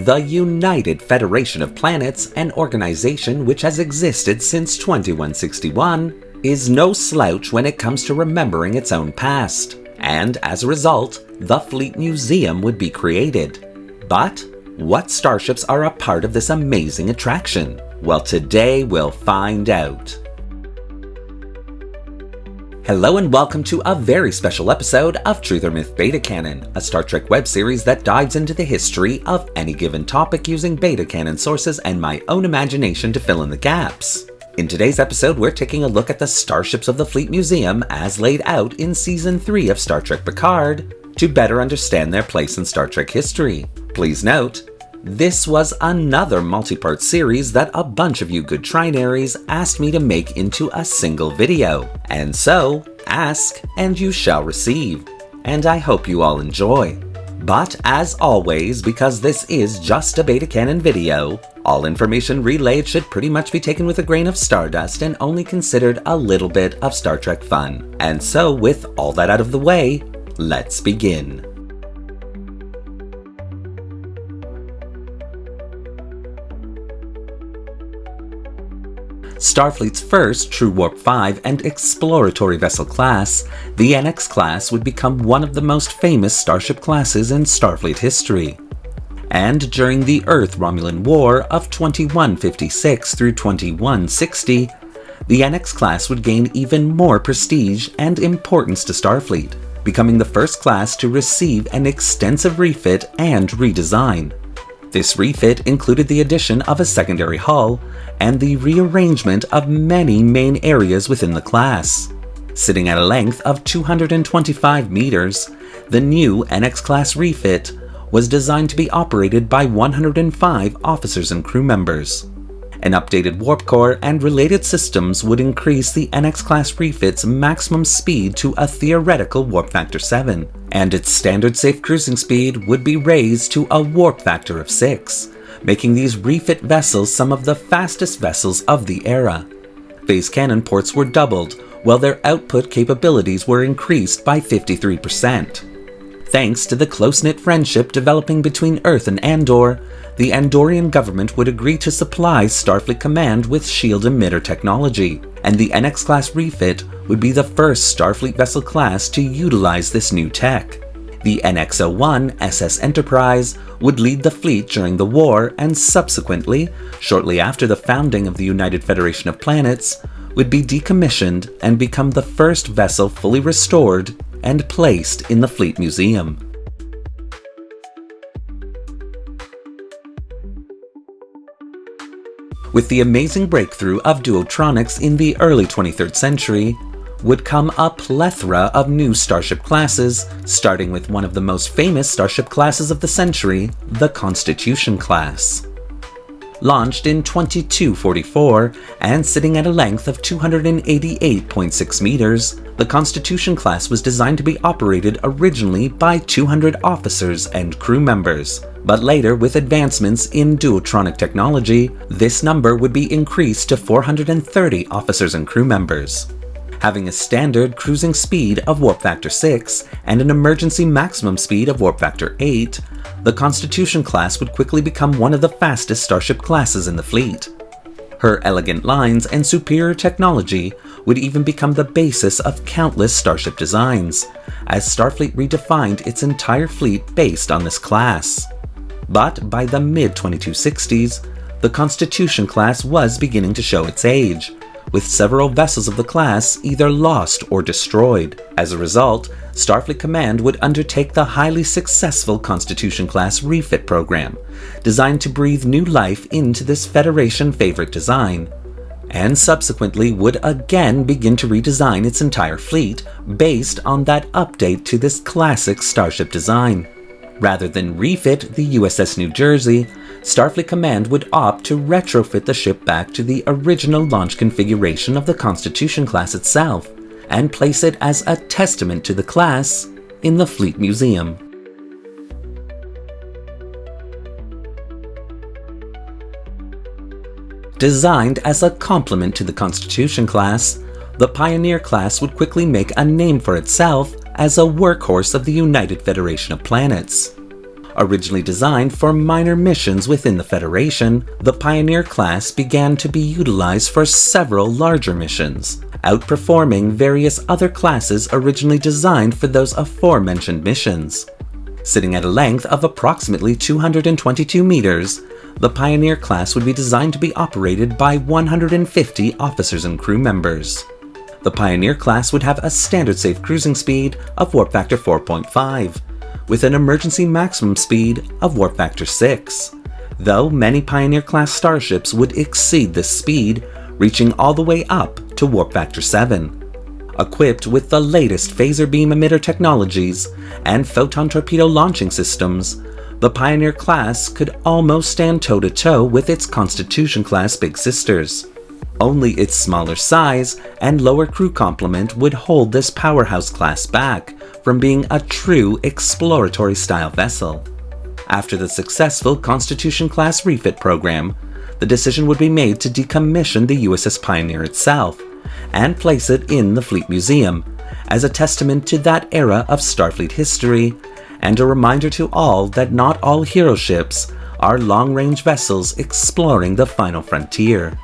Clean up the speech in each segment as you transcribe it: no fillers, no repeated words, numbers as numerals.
The United Federation of Planets, an organization which has existed since 2161, is no slouch when it comes to remembering its own past, and as a result, the Fleet Museum would be created. But what starships are a part of this amazing attraction? Well, today we'll find out. Hello and welcome to a very special episode of Truth or Myth Beta Canon, a Star Trek web series that dives into the history of any given topic using beta canon sources and my own imagination to fill in the gaps. In today's episode, we're taking a look at the starships of the Fleet Museum as laid out in Season 3 of Star Trek Picard to better understand their place in Star Trek history. Please note, this was another multi-part series that a bunch of you good trinaries asked me to make into a single video. And so, ask and you shall receive. And I hope you all enjoy. But as always, because this is just a beta canon video, all information relayed should pretty much be taken with a grain of stardust and only considered a little bit of Star Trek fun. And so with all that out of the way, let's begin. Starfleet's first true Warp 5 and exploratory vessel class, the NX class would become one of the most famous starship classes in Starfleet history. And during the Earth-Romulan War of 2156 through 2160, the NX class would gain even more prestige and importance to Starfleet, becoming the first class to receive an extensive refit and redesign. This refit included the addition of a secondary hull and the rearrangement of many main areas within the class. Sitting at a length of 225 meters, the new NX-class refit was designed to be operated by 105 officers and crew members. An updated warp core and related systems would increase the NX-class refit's maximum speed to a theoretical warp factor 7, and its standard safe cruising speed would be raised to a warp factor of 6, making these refit vessels some of the fastest vessels of the era. Phase cannon ports were doubled, while their output capabilities were increased by 53%. Thanks to the close-knit friendship developing between Earth and Andor, the Andorian government would agree to supply Starfleet Command with shield emitter technology, and the NX-class refit would be the first Starfleet vessel class to utilize this new tech. The NX-01 SS Enterprise would lead the fleet during the war and subsequently, shortly after the founding of the United Federation of Planets, would be decommissioned and become the first vessel fully restored and placed in the Fleet Museum. With the amazing breakthrough of duotronics in the early 23rd century, would come a plethora of new starship classes, starting with one of the most famous starship classes of the century, the Constitution class. Launched in 2244 and sitting at a length of 288.6 meters, the Constitution class was designed to be operated originally by 200 officers and crew members, but later with advancements in duotronic technology, this number would be increased to 430 officers and crew members. Having a standard cruising speed of warp factor 6 and an emergency maximum speed of warp factor 8, the Constitution class would quickly become one of the fastest starship classes in the fleet. Her elegant lines and superior technology would even become the basis of countless starship designs, as Starfleet redefined its entire fleet based on this class. But by the mid-2260s, the Constitution class was beginning to show its age, with several vessels of the class either lost or destroyed. As a result, Starfleet Command would undertake the highly successful Constitution-class refit program, designed to breathe new life into this Federation favorite design, and subsequently would again begin to redesign its entire fleet based on that update to this classic starship design. Rather than refit the USS New Jersey, Starfleet Command would opt to retrofit the ship back to the original launch configuration of the Constitution class itself, and place it as a testament to the class in the Fleet Museum. Designed as a complement to the Constitution class, the Pioneer class would quickly make a name for itself as a workhorse of the United Federation of Planets. Originally designed for minor missions within the Federation, the Pioneer class began to be utilized for several larger missions, outperforming various other classes originally designed for those aforementioned missions. Sitting at a length of approximately 222 meters, the Pioneer class would be designed to be operated by 150 officers and crew members. The Pioneer class would have a standard safe cruising speed of warp factor 4.5, with an emergency maximum speed of warp factor 6, though many Pioneer class starships would exceed this speed, reaching all the way up to warp factor 7. Equipped with the latest phaser beam emitter technologies and photon torpedo launching systems, the Pioneer class could almost stand toe-to-toe with its Constitution class big sisters. Only its smaller size and lower crew complement would hold this powerhouse class back from being a true exploratory style vessel. After the successful Constitution class refit program, the decision would be made to decommission the USS Pioneer itself and place it in the Fleet Museum as a testament to that era of Starfleet history and a reminder to all that not all hero ships are long-range vessels exploring the final frontier.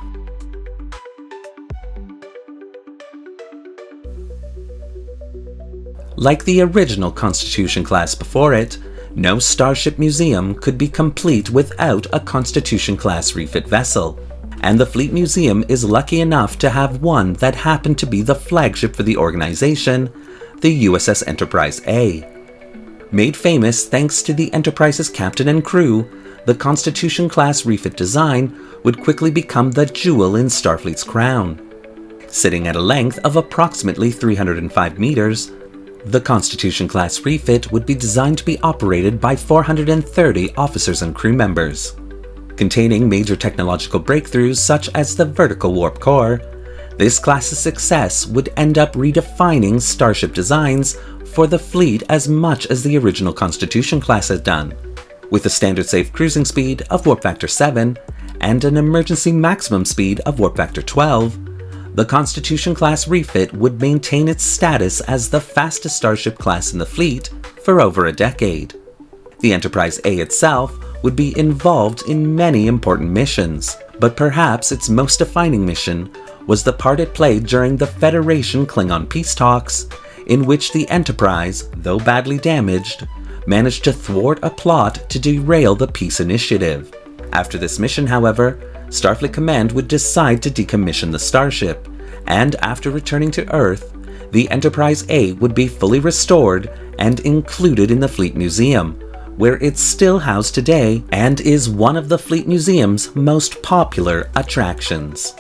Like the original Constitution class before it, no Starship Museum could be complete without a Constitution class refit vessel, and the Fleet Museum is lucky enough to have one that happened to be the flagship for the organization, the USS Enterprise A. Made famous thanks to the Enterprise's captain and crew, the Constitution class refit design would quickly become the jewel in Starfleet's crown. Sitting at a length of approximately 305 meters, the Constitution class refit would be designed to be operated by 430 officers and crew members. Containing major technological breakthroughs such as the vertical warp core, this class's success would end up redefining starship designs for the fleet as much as the original Constitution class had done. With a standard safe cruising speed of warp factor 7 and an emergency maximum speed of warp factor 12, the Constitution class refit would maintain its status as the fastest starship class in the fleet for over a decade. The Enterprise A itself would be involved in many important missions, but perhaps its most defining mission was the part it played during the Federation Klingon peace talks, in which the Enterprise, though badly damaged, managed to thwart a plot to derail the peace initiative. After this mission, however, Starfleet Command would decide to decommission the starship, and after returning to Earth, the Enterprise A would be fully restored and included in the Fleet Museum, where it's still housed today and is one of the Fleet Museum's most popular attractions.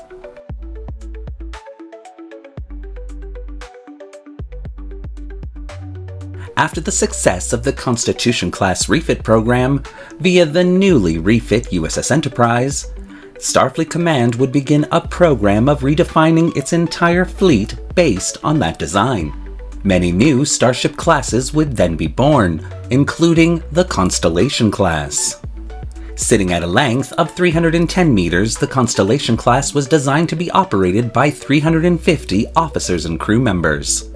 After the success of the Constitution class refit program via the newly refit USS Enterprise, Starfleet Command would begin a program of redefining its entire fleet based on that design. Many new starship classes would then be born, including the Constellation class. Sitting at a length of 310 meters, the Constellation class was designed to be operated by 350 officers and crew members.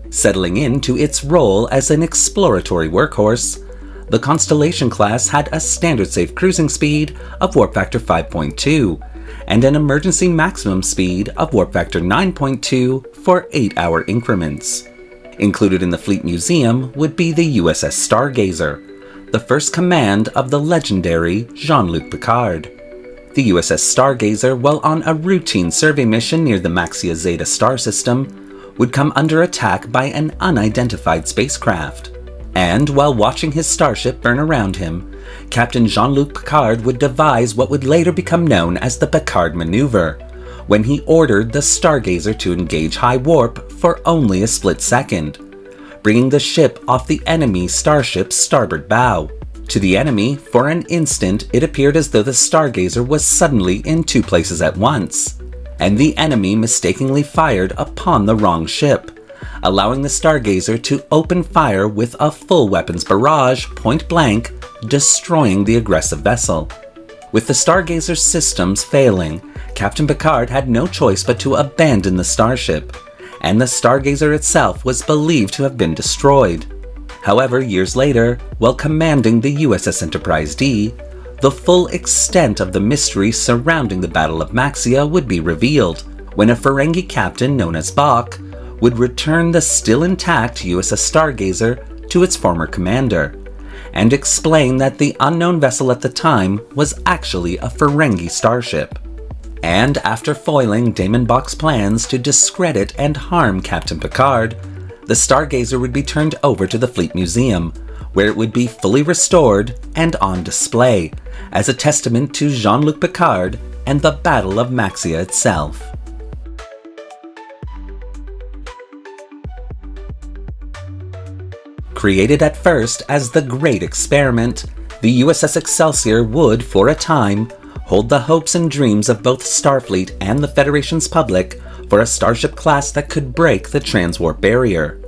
Settling into its role as an exploratory workhorse, the Constellation class had a standard safe cruising speed of warp factor 5.2 and an emergency maximum speed of warp factor 9.2 for 8-hour increments. Included in the Fleet Museum would be the USS Stargazer, the first command of the legendary Jean-Luc Picard. The USS Stargazer, while on a routine survey mission near the Maxia Zeta star system, would come under attack by an unidentified spacecraft. And while watching his starship burn around him, Captain Jean-Luc Picard would devise what would later become known as the Picard Maneuver, when he ordered the Stargazer to engage high warp for only a split second, bringing the ship off the enemy starship's starboard bow. To the enemy, for an instant, it appeared as though the Stargazer was suddenly in two places at once, and the enemy mistakenly fired upon the wrong ship, allowing the Stargazer to open fire with a full weapons barrage point blank, destroying the aggressive vessel. With the Stargazer's systems failing, Captain Picard had no choice but to abandon the starship, and the Stargazer itself was believed to have been destroyed. However, years later, while commanding the USS Enterprise D, the full extent of the mystery surrounding the Battle of Maxia would be revealed when a Ferengi captain known as Bach would return the still intact USS Stargazer to its former commander, and explain that the unknown vessel at the time was actually a Ferengi starship. And after foiling Damon Bach's plans to discredit and harm Captain Picard, the Stargazer would be turned over to the Fleet Museum, where it would be fully restored and on display, as a testament to Jean-Luc Picard and the Battle of Maxia itself. Created at first as the Great Experiment, the USS Excelsior would, for a time, hold the hopes and dreams of both Starfleet and the Federation's public for a starship class that could break the transwarp barrier.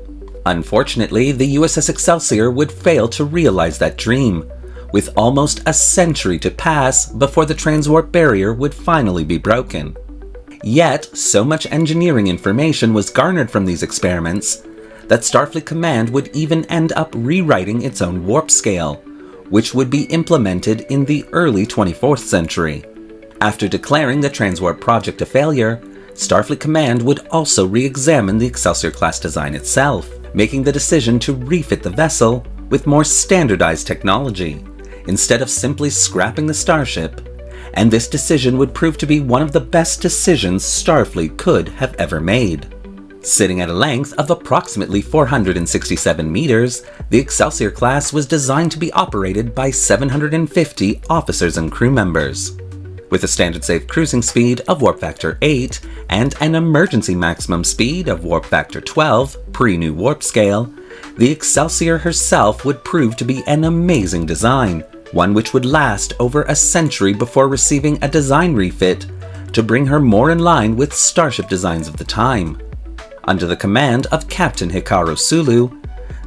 Unfortunately, the USS Excelsior would fail to realize that dream, with almost a century to pass before the transwarp barrier would finally be broken. Yet, so much engineering information was garnered from these experiments that Starfleet Command would even end up rewriting its own warp scale, which would be implemented in the early 24th century. After declaring the transwarp project a failure, Starfleet Command would also re-examine the Excelsior-class design itself, making the decision to refit the vessel with more standardized technology, instead of simply scrapping the starship, and this decision would prove to be one of the best decisions Starfleet could have ever made. Sitting at a length of approximately 467 meters, the Excelsior class was designed to be operated by 750 officers and crew members. With a standard safe cruising speed of warp factor 8 and an emergency maximum speed of warp factor 12 pre-new warp scale, the Excelsior herself would prove to be an amazing design, one which would last over a century before receiving a design refit to bring her more in line with starship designs of the time. Under the command of Captain Hikaru Sulu,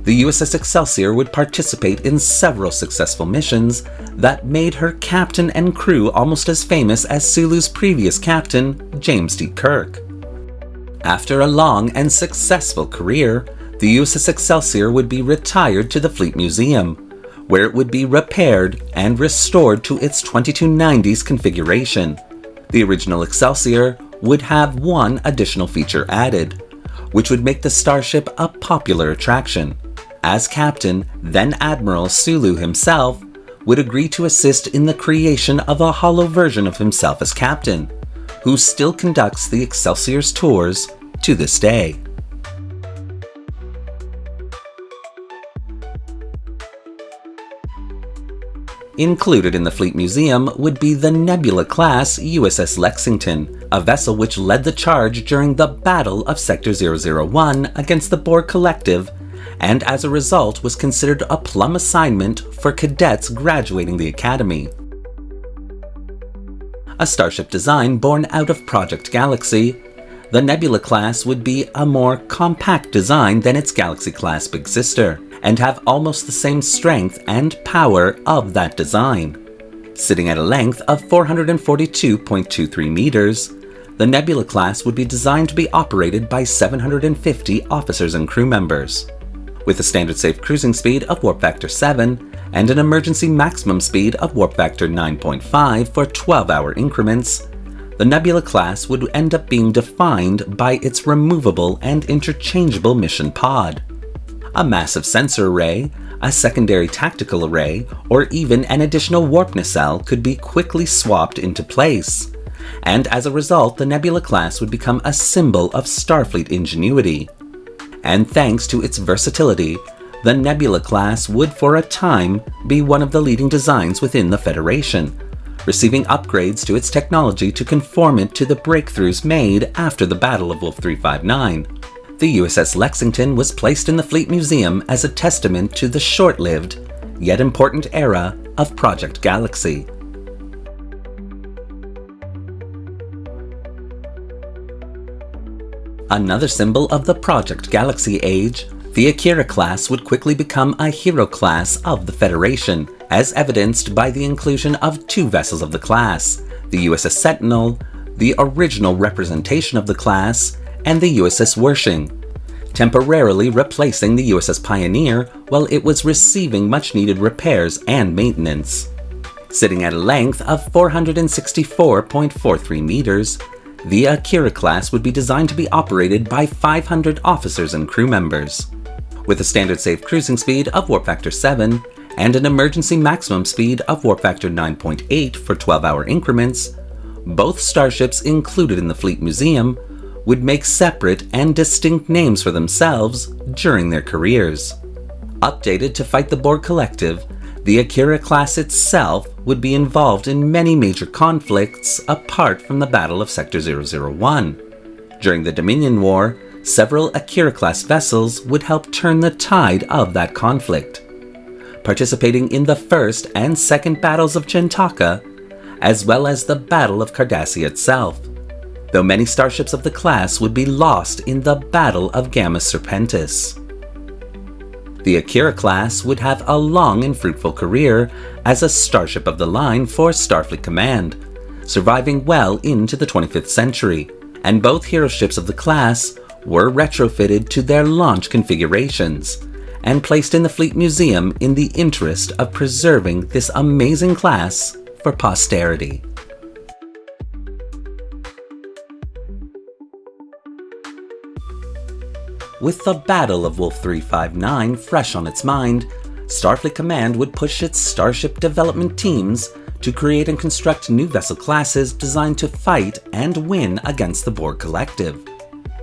the USS Excelsior would participate in several successful missions that made her captain and crew almost as famous as Sulu's previous captain, James D. Kirk. After a long and successful career, the USS Excelsior would be retired to the Fleet Museum, where it would be repaired and restored to its 2290s configuration. The original Excelsior would have one additional feature added, which would make the starship a popular attraction, as Captain, then Admiral Sulu himself, would agree to assist in the creation of a holo version of himself as captain, who still conducts the Excelsior's tours to this day. Included in the Fleet Museum would be the Nebula-class USS Lexington, a vessel which led the charge during the Battle of Sector 001 against the Borg Collective, and as a result was considered a plum assignment for cadets graduating the Academy. A starship design born out of Project Galaxy, the Nebula-class would be a more compact design than its Galaxy-class big sister, and have almost the same strength and power of that design. Sitting at a length of 442.23 meters, the Nebula class would be designed to be operated by 750 officers and crew members. With a standard safe cruising speed of warp factor 7 and an emergency maximum speed of warp factor 9.5 for 12-hour increments, the Nebula class would end up being defined by its removable and interchangeable mission pod. A massive sensor array, a secondary tactical array, or even an additional warp nacelle could be quickly swapped into place. And as a result, the Nebula class would become a symbol of Starfleet ingenuity. And thanks to its versatility, the Nebula class would for a time be one of the leading designs within the Federation, receiving upgrades to its technology to conform it to the breakthroughs made after the Battle of Wolf 359. The USS Lexington was placed in the Fleet Museum as a testament to the short-lived, yet important era of Project Galaxy. Another symbol of the Project Galaxy age, the Akira class would quickly become a hero class of the Federation, as evidenced by the inclusion of two vessels of the class, the USS Sentinel, the original representation of the class, and the USS Wershing. temporarily replacing the USS Pioneer while it was receiving much-needed repairs and maintenance. Sitting at a length of 464.43 meters, the Akira class would be designed to be operated by 500 officers and crew members. With a standard safe cruising speed of warp factor 7 and an emergency maximum speed of warp factor 9.8 for 12-hour increments, both starships included in the Fleet Museum would make separate and distinct names for themselves during their careers. Updated to fight the Borg Collective, the Akira class itself would be involved in many major conflicts apart from the Battle of Sector 001. During the Dominion War, several Akira-class vessels would help turn the tide of that conflict, participating in the first and second battles of Chintaka, as well as the Battle of Cardassia itself, though many starships of the class would be lost in the Battle of Gamma Serpentis. The Akira class would have a long and fruitful career as a starship of the line for Starfleet Command, surviving well into the 25th century, and both hero ships of the class were retrofitted to their launch configurations and placed in the Fleet Museum in the interest of preserving this amazing class for posterity. With the Battle of Wolf 359 fresh on its mind, Starfleet Command would push its starship development teams to create and construct new vessel classes designed to fight and win against the Borg Collective.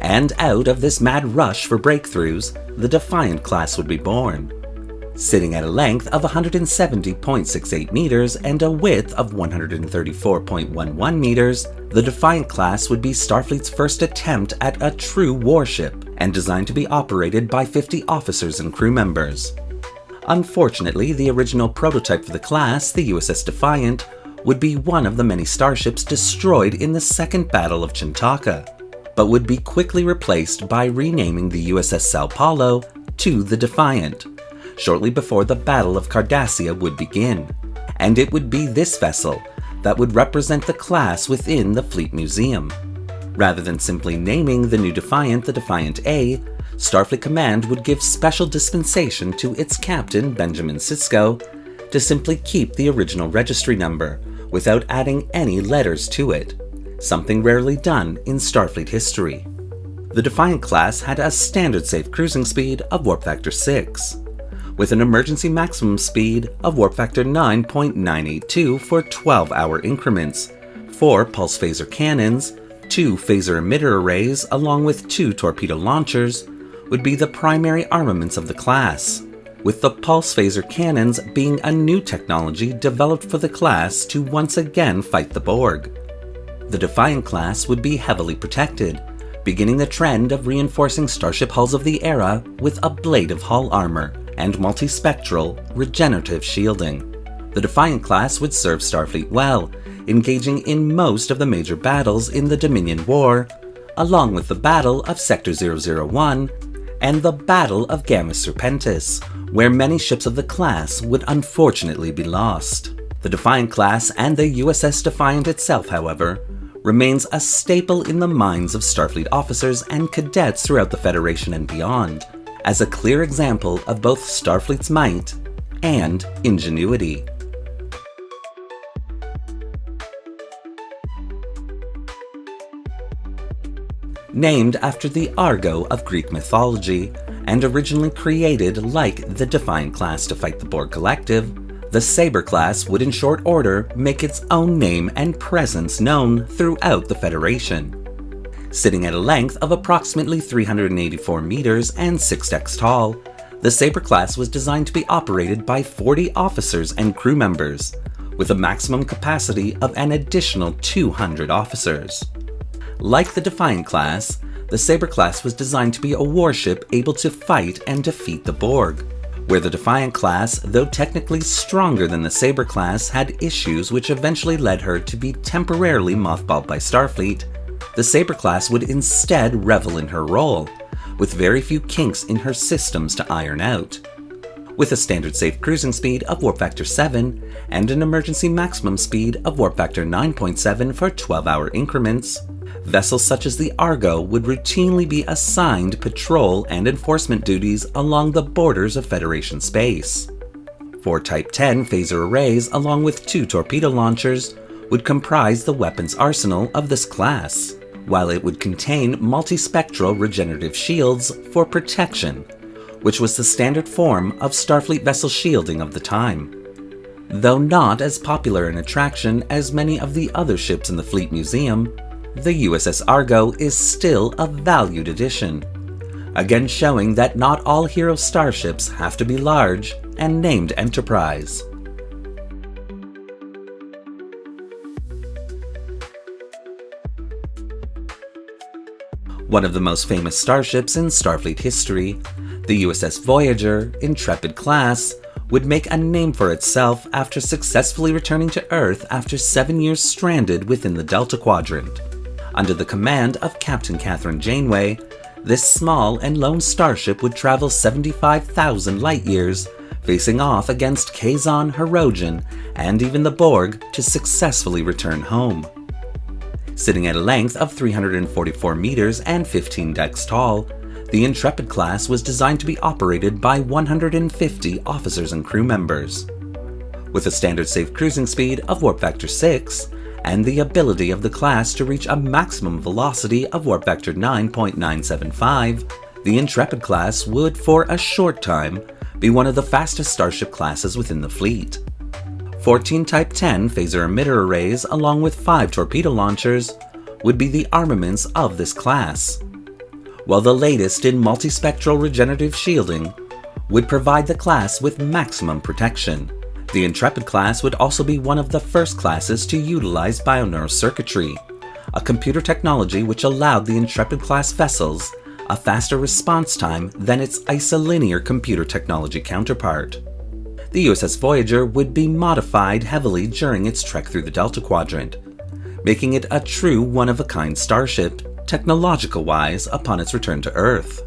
And out of this mad rush for breakthroughs, the Defiant class would be born. Sitting at a length of 170.68 meters and a width of 134.11 meters, the Defiant class would be Starfleet's first attempt at a true warship, and designed to be operated by 50 officers and crew members. Unfortunately, the original prototype for the class, the USS Defiant, would be one of the many starships destroyed in the Second Battle of Chintaka, but would be quickly replaced by renaming the USS Sao Paulo to the Defiant, shortly before the Battle of Cardassia would begin, and it would be this vessel that would represent the class within the Fleet Museum. Rather than simply naming the new Defiant the Defiant A, Starfleet Command would give special dispensation to its captain, Benjamin Sisko, to simply keep the original registry number without adding any letters to it, something rarely done in Starfleet history. The Defiant class had a standard safe cruising speed of warp factor 6, with an emergency maximum speed of warp factor 9.982 for 12-hour increments, 4 pulse phaser cannons, 2 phaser emitter arrays along with 2 torpedo launchers would be the primary armaments of the class, with the pulse phaser cannons being a new technology developed for the class to once again fight the Borg. The Defiant class would be heavily protected, beginning the trend of reinforcing starship hulls of the era with ablative hull armor and multispectral regenerative shielding. The Defiant class would serve Starfleet well, engaging in most of the major battles in the Dominion War, along with the Battle of Sector 001 and the Battle of Gamma Serpentis, where many ships of the class would unfortunately be lost. The Defiant class and the USS Defiant itself, however, remains a staple in the minds of Starfleet officers and cadets throughout the Federation and beyond, as a clear example of both Starfleet's might and ingenuity. Named after the Argo of Greek mythology, and originally created like the Defiant class to fight the Borg Collective, the Saber class would in short order make its own name and presence known throughout the Federation. Sitting at a length of approximately 384 meters and 6 decks tall, the Saber class was designed to be operated by 40 officers and crew members, with a maximum capacity of an additional 200 officers. Like the Defiant class, the Saber class was designed to be a warship able to fight and defeat the Borg, where the Defiant class, though technically stronger than the Saber class, had issues which eventually led her to be temporarily mothballed by Starfleet. The Saber class would instead revel in her role, with very few kinks in her systems to iron out. with a standard safe cruising speed of warp factor 7 and an emergency maximum speed of warp factor 9.7 for 12-hour increments. Vessels such as the Argo would routinely be assigned patrol and enforcement duties along the borders of Federation space. 4 Type 10 phaser arrays along with 2 torpedo launchers would comprise the weapons arsenal of this class, while it would contain multispectral regenerative shields for protection, which was the standard form of Starfleet vessel shielding of the time. Though not as popular an attraction as many of the other ships in the Fleet Museum, the USS Argo is still a valued addition, again showing that not all hero starships have to be large and named Enterprise. One of the most famous starships in Starfleet history, the USS Voyager, Intrepid class, would make a name for itself after successfully returning to Earth after 7 years stranded within the Delta Quadrant. Under the command of Captain Kathryn Janeway, this small and lone starship would travel 75,000 light-years, facing off against Kazon, Hirogen, and even the Borg to successfully return home. Sitting at a length of 344 meters and 15 decks tall, the Intrepid class was designed to be operated by 150 officers and crew members. With a standard safe cruising speed of warp factor 6, and the ability of the class to reach a maximum velocity of warp factor 9.975, the Intrepid class would, for a short time, be one of the fastest starship classes within the fleet. 14 Type 10 phaser emitter arrays along with 5 torpedo launchers would be the armaments of this class, while the latest in multispectral regenerative shielding would provide the class with maximum protection. The Intrepid class would also be one of the first classes to utilize bioneurocircuitry, a computer technology which allowed the Intrepid class vessels a faster response time than its isolinear computer technology counterpart. The USS Voyager would be modified heavily during its trek through the Delta Quadrant, making it a true one-of-a-kind starship, technological-wise, upon its return to Earth.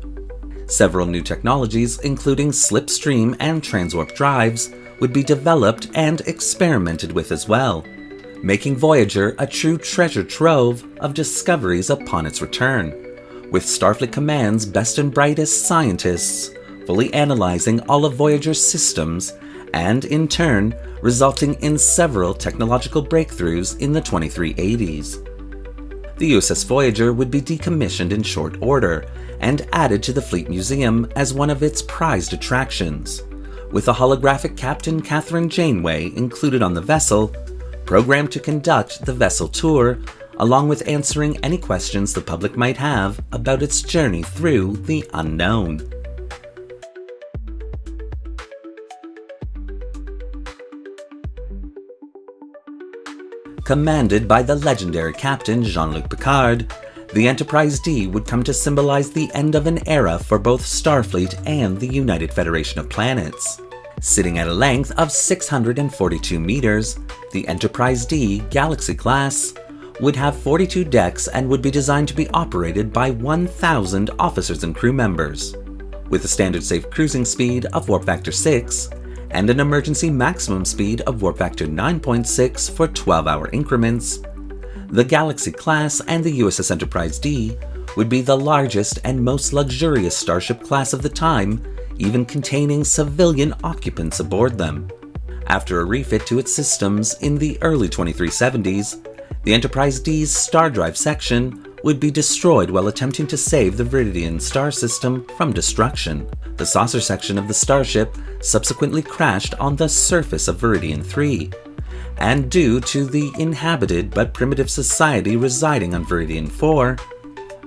Several new technologies, including slipstream and transwarp drives, would be developed and experimented with as well, making Voyager a true treasure trove of discoveries upon its return, with Starfleet Command's best and brightest scientists fully analyzing all of Voyager's systems and, in turn, resulting in several technological breakthroughs in the 2380s. The USS Voyager would be decommissioned in short order and added to the Fleet Museum as one of its prized attractions, with a holographic Captain Kathryn Janeway included on the vessel, programmed to conduct the vessel tour, along with answering any questions the public might have about its journey through the unknown. Commanded by the legendary Captain Jean-Luc Picard, the Enterprise D would come to symbolize the end of an era for both Starfleet and the United Federation of Planets. Sitting at a length of 642 meters, the Enterprise D Galaxy class would have 42 decks and would be designed to be operated by 1,000 officers and crew members. With a standard safe cruising speed of warp factor 6 and an emergency maximum speed of warp factor 9.6 for 12-hour increments, the Galaxy class and the USS Enterprise D would be the largest and most luxurious starship class of the time, even containing civilian occupants aboard them. After a refit to its systems in the early 2370s, the Enterprise D's star drive section would be destroyed while attempting to save the Viridian star system from destruction. The saucer section of the starship subsequently crashed on the surface of Viridian 3, and due to the inhabited but primitive society residing on Viridian 4,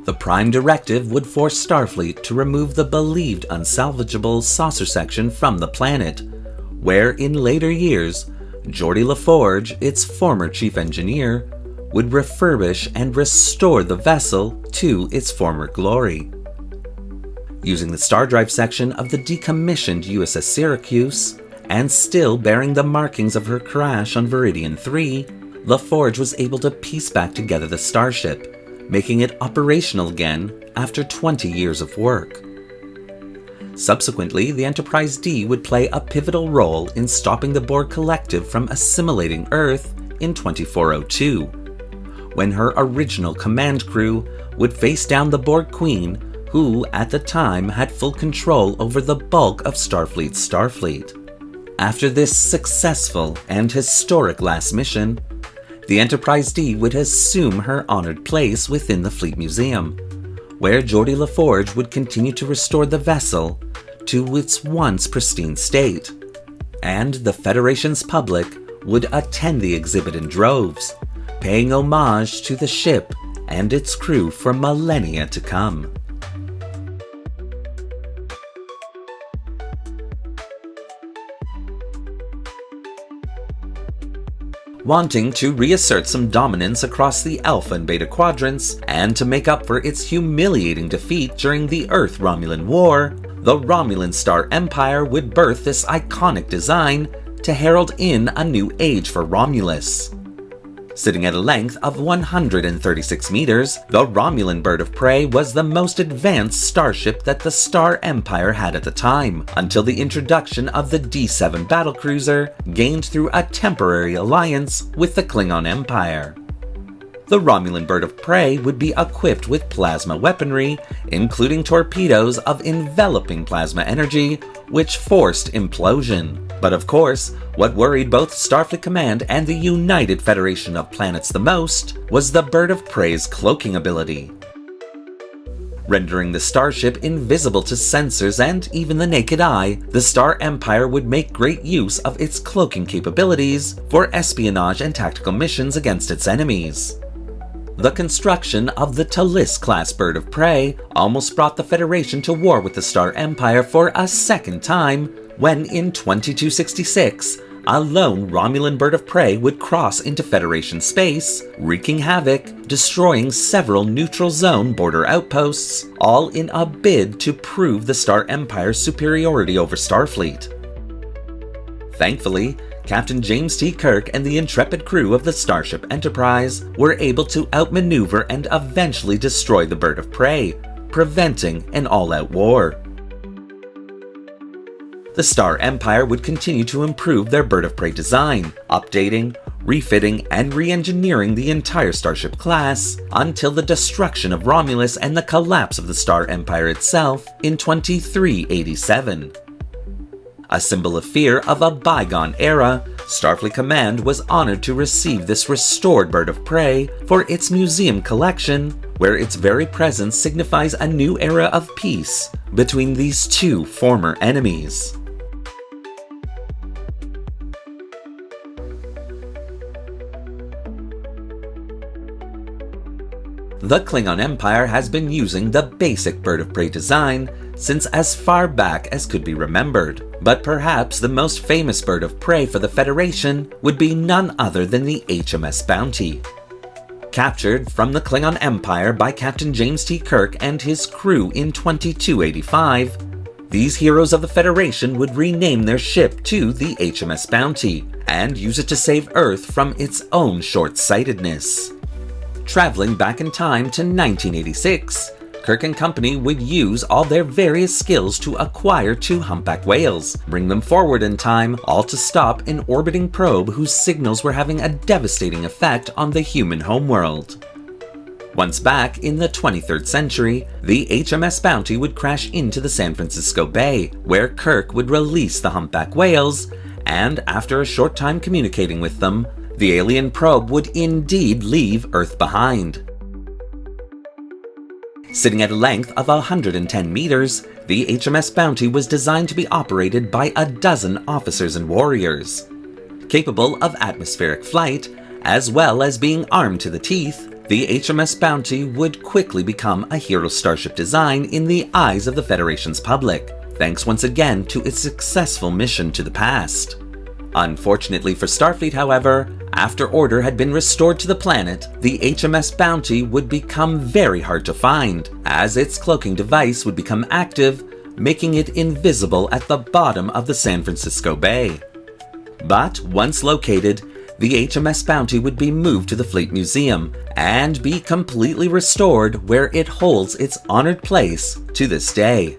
the Prime Directive would force Starfleet to remove the believed unsalvageable saucer section from the planet, where in later years, Geordi LaForge, its former chief engineer, would refurbish and restore the vessel to its former glory. Using the star drive section of the decommissioned USS Syracuse, and still bearing the markings of her crash on Viridian 3, LaForge was able to piece back together the starship, making it operational again after 20 years of work. Subsequently, the Enterprise D would play a pivotal role in stopping the Borg Collective from assimilating Earth in 2402, when her original command crew would face down the Borg Queen, who at the time had full control over the bulk of Starfleet's Starfleet. After this successful and historic last mission, the Enterprise D would assume her honored place within the Fleet Museum, where Geordi LaForge would continue to restore the vessel to its once pristine state, and the Federation's public would attend the exhibit in droves, paying homage to the ship and its crew for millennia to come. Wanting to reassert some dominance across the Alpha and Beta quadrants, and to make up for its humiliating defeat during the Earth-Romulan War, the Romulan Star Empire would birth this iconic design to herald in a new age for Romulus. Sitting at a length of 136 meters, the Romulan Bird of Prey was the most advanced starship that the Star Empire had at the time, until the introduction of the D7 battlecruiser, gained through a temporary alliance with the Klingon Empire. The Romulan Bird of Prey would be equipped with plasma weaponry, including torpedoes of enveloping plasma energy, which forced implosion. But of course, what worried both Starfleet Command and the United Federation of Planets the most was the Bird of Prey's cloaking ability. Rendering the starship invisible to sensors and even the naked eye, the Star Empire would make great use of its cloaking capabilities for espionage and tactical missions against its enemies. The construction of the Talis-class Bird of Prey almost brought the Federation to war with the Star Empire for a second time, when in 2266, a lone Romulan Bird of Prey would cross into Federation space, wreaking havoc, destroying several neutral zone border outposts, all in a bid to prove the Star Empire's superiority over Starfleet. Thankfully, Captain James T. Kirk and the intrepid crew of the Starship Enterprise were able to outmaneuver and eventually destroy the Bird of Prey, preventing an all-out war. The Star Empire would continue to improve their Bird of Prey design, updating, refitting, and re-engineering the entire Starship class until the destruction of Romulus and the collapse of the Star Empire itself in 2387. A symbol of fear of a bygone era, Starfleet Command was honored to receive this restored Bird of Prey for its museum collection, where its very presence signifies a new era of peace between these two former enemies. The Klingon Empire has been using the basic Bird of Prey design since as far back as could be remembered, but perhaps the most famous Bird of Prey for the Federation would be none other than the HMS Bounty. Captured from the Klingon Empire by Captain James T. Kirk and his crew in 2285, these heroes of the Federation would rename their ship to the HMS Bounty and use it to save Earth from its own short-sightedness. Traveling back in time to 1986, Kirk and company would use all their various skills to acquire 2 humpback whales, bring them forward in time, all to stop an orbiting probe whose signals were having a devastating effect on the human homeworld. Once back in the 23rd century, the HMS Bounty would crash into the San Francisco Bay, where Kirk would release the humpback whales, and after a short time communicating with them, the alien probe would indeed leave Earth behind. Sitting at a length of 110 meters, the HMS Bounty was designed to be operated by a dozen officers and warriors. Capable of atmospheric flight, as well as being armed to the teeth, the HMS Bounty would quickly become a hero starship design in the eyes of the Federation's public, thanks once again to its successful mission to the past. Unfortunately for Starfleet, however, after order had been restored to the planet, the HMS Bounty would become very hard to find, as its cloaking device would become active, making it invisible at the bottom of the San Francisco Bay. But once located, the HMS Bounty would be moved to the Fleet Museum and be completely restored, where it holds its honored place to this day.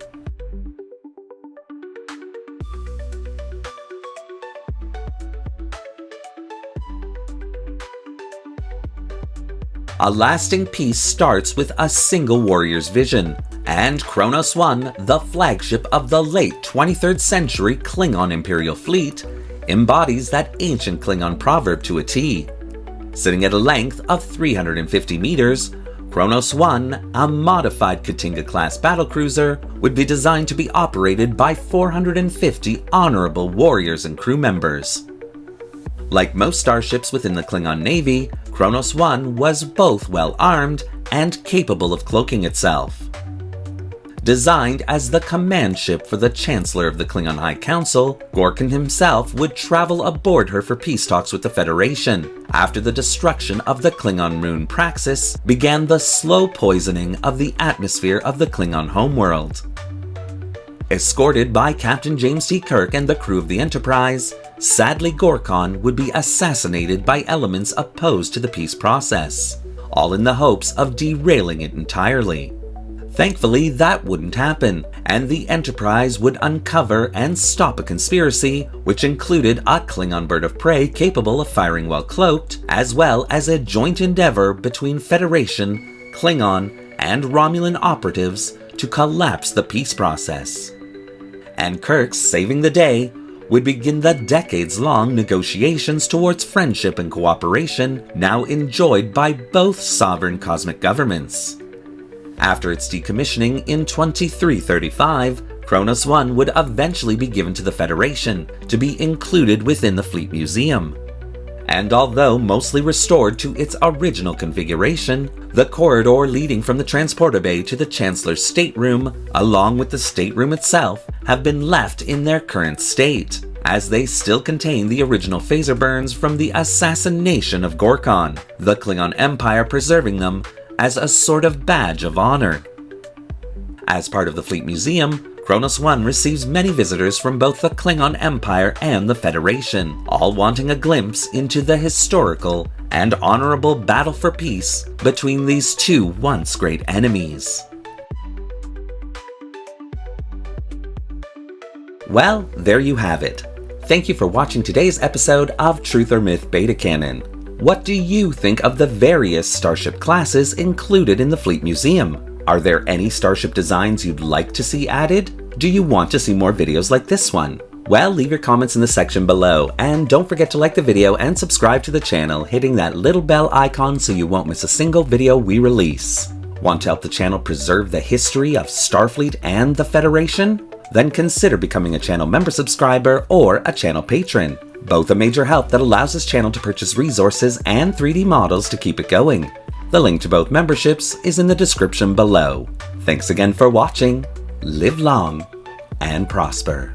A lasting peace starts with a single warrior's vision, and Kronos 1, the flagship of the late 23rd century Klingon Imperial Fleet, embodies that ancient Klingon proverb to a T. Sitting at a length of 350 meters, Kronos 1, a modified Katinga-class battlecruiser, would be designed to be operated by 450 honorable warriors and crew members. Like most starships within the Klingon Navy, Kronos 1 was both well-armed and capable of cloaking itself. Designed as the command ship for the Chancellor of the Klingon High Council, Gorkon himself would travel aboard her for peace talks with the Federation. After the destruction of the Klingon rune Praxis, began the slow poisoning of the atmosphere of the Klingon homeworld. Escorted by Captain James T. Kirk and the crew of the Enterprise, sadly Gorkon would be assassinated by elements opposed to the peace process, all in the hopes of derailing it entirely. Thankfully, that wouldn't happen, and the Enterprise would uncover and stop a conspiracy which included a Klingon bird of prey capable of firing while cloaked, as well as a joint endeavor between Federation, Klingon, and Romulan operatives to collapse the peace process. And Kirk, saving the day, would begin the decades-long negotiations towards friendship and cooperation now enjoyed by both sovereign cosmic governments. After its decommissioning in 2335, Kronos 1 would eventually be given to the Federation to be included within the Fleet Museum. And although mostly restored to its original configuration, the corridor leading from the transporter bay to the Chancellor's stateroom, along with the stateroom itself, have been left in their current state, as they still contain the original phaser burns from the assassination of Gorkon, the Klingon Empire preserving them as a sort of badge of honor. As part of the Fleet Museum, Kronos 1 receives many visitors from both the Klingon Empire and the Federation, all wanting a glimpse into the historical and honorable battle for peace between these two once great enemies. Well, there you have it. Thank you for watching today's episode of Truth or Myth Beta Canon. What do you think of the various starship classes included in the Fleet Museum? Are there any starship designs you'd like to see added? Do you want to see more videos like this one? Well, leave your comments in the section below, and don't forget to like the video and subscribe to the channel, hitting that little bell icon so you won't miss a single video we release. Want to help the channel preserve the history of Starfleet and the Federation? Then consider becoming a channel member subscriber or a channel patron. Both a major help that allows this channel to purchase resources and 3D models to keep it going. The link to both memberships is in the description below. Thanks again for watching. Live long and prosper.